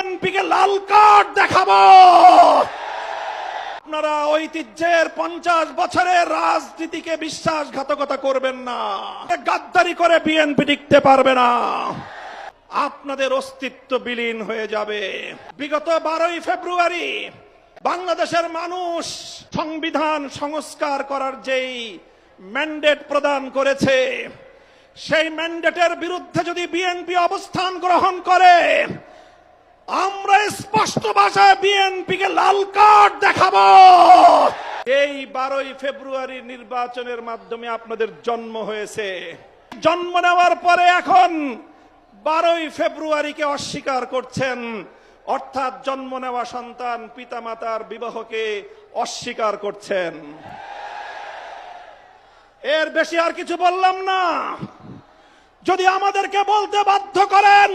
বিএনপিকে লাল কার্ড দেখাবো। আপনারা ঐতিহ্যের 50 বছরের রাজনীতিকে বিশ্বাসঘাতকতা করবেন না। গাদ্দারি করে বিএনপি টিকতে পারবে না। আপনাদের অস্তিত্ব বিলীন হয়ে যাবে। বিগত 12ই ফেব্রুয়ারি বাংলাদেশের মানুষ সংবিধান সংস্কার করার যেই ম্যান্ডেট প্রদান করেছে, সেই ম্যান্ডেটের বিরুদ্ধে যদি বিএনপি অবস্থান গ্রহণ করে, আমরা স্পষ্ট ভাষায় বিএনপিকে লাল কার্ড দেখাবো। এই 12ই ফেব্রুয়ারি নির্বাচনের মাধ্যমে আপনাদের জন্ম হয়েছে। জন্ম নেওয়ার পরে এখন 12ই ফেব্রুয়ারিকে অস্বীকার করছেন, অর্থাৎ জন্ম নেওয়া সন্তান পিতামাতার বিবাহকে অস্বীকার করছেন। এর বেশি আর কিছু বললাম না। যদি আমাদেরকে বলতে বাধ্য করেন,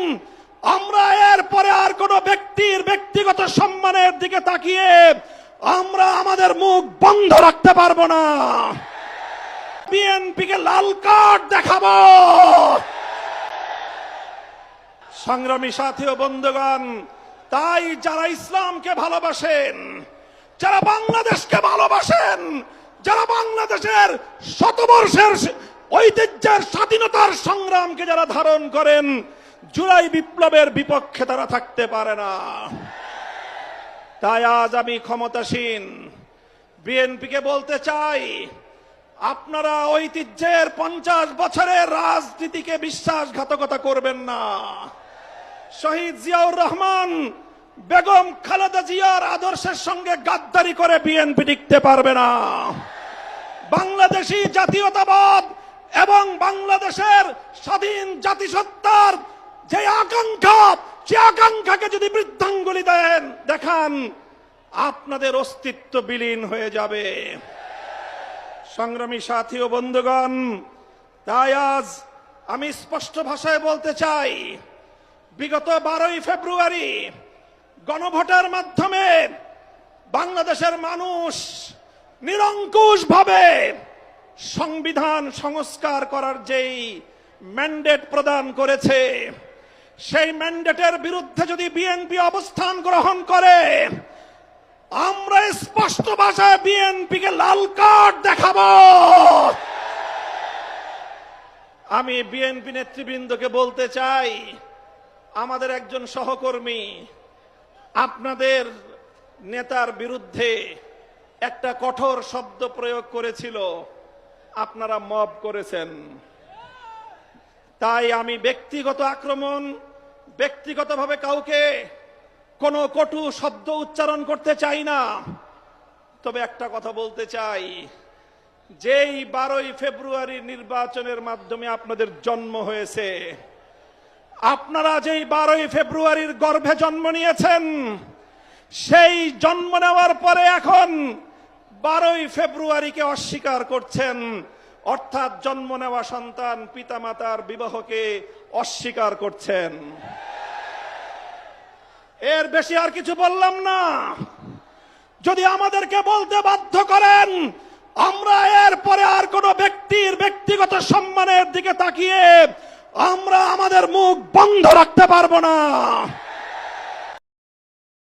আমরা এরপরে আর কোন ব্যক্তির ব্যক্তিগত সম্মানের দিকে তাকিয়ে আমরা আমাদের মুখ বন্ধ রাখতে পারবো না। বিএনপিকে লাল কার্ড দেখাবো। সংগ্রামী সাথী ও বন্ধুগণ, তাই যারা ইসলামকে ভালোবাসেন, যারা বাংলাদেশকে ভালোবাসেন, যারা বাংলাদেশের শতবর্ষের ঐতিহ্যের স্বাধীনতার সংগ্রামকে যারা ধারণ করেন, জুলাই বিপ্লবের বিপক্ষে তারা থাকতে পারে না। তাই আজ আমি ক্ষমতাসীন বিএনপিকে বলতে চাই, আপনারা ঐতিহ্যের 50 বছরের রাজনীতিকে বিশ্বাসঘাতকতা করবেন না। শহীদ জিয়াউর রহমান, বেগম খালেদা জিয়ার আদর্শের সঙ্গে গাদ্দারি করে বিএনপি টিকতে পারবে না। বাংলাদেশী জাতীয়তাবাদ এবং বাংলাদেশের স্বাধীন জাতিসত্তার যে আকাঙ্ক্ষা, সে আকাঙ্ক্ষাকে যদি বৃদ্ধাঙ্গুলি দেখান, আপনাদের অস্তিত্ব বিলীন হয়ে যাবে। সংগ্রামী সাথী ও বন্ধুগণ, তাই আজ আমি স্পষ্ট ভাষায় বলতে চাই, বিগত 12ই ফেব্রুয়ারি গণভোটের মাধ্যমে বাংলাদেশের মানুষ নিরঙ্কুশভাবে সংবিধান সংস্কার করার যেই ম্যান্ডেট প্রদান করেছে, সেই ম্যান্ডেটের বিরুদ্ধে যদি বিএনপি অবস্থান গ্রহণ করে, আমরা স্পষ্ট ভাষায় বিএনপিকে লাল কার্ড দেখাবো। আমি বিএনপি নেতৃবৃন্দকে বলতে চাই, আমাদের একজন সহকর্মী আপনাদের নেতার বিরুদ্ধে একটা কঠোর শব্দ প্রয়োগ করেছিল, আপনারা মব করেছেন। তাই আমি ব্যক্তিগত আক্রমণ, ব্যক্তিগতভাবে কাউকে কোনো কটু শব্দ উচ্চারণ করতে চাই না। তবে একটা কথা বলতে চাই, যেই 12ই ফেব্রুয়ারি নির্বাচনের মাধ্যমে আপনাদের জন্ম হয়েছে, আপনারা যেই 12ই ফেব্রুয়ারির গর্ভে জন্ম নিয়েছেন, সেই জন্ম নেওয়ার পরে এখন 12ই ফেব্রুয়ারিকে অস্বীকার করছেন, অর্থাৎ জন্ম নেওয়া সন্তান পিতামাতার বিবাহকে অস্বীকার করছেন। এর বেশি আর কিছু বললাম না। যদি আমাদেরকে বলতে বাধ্য করেন, আমরা এরপরে আর কোন ব্যক্তির ব্যক্তিগত সম্মানের দিকে তাকিয়ে আমরা আমাদের মুখ বন্ধ রাখতে পারবো না।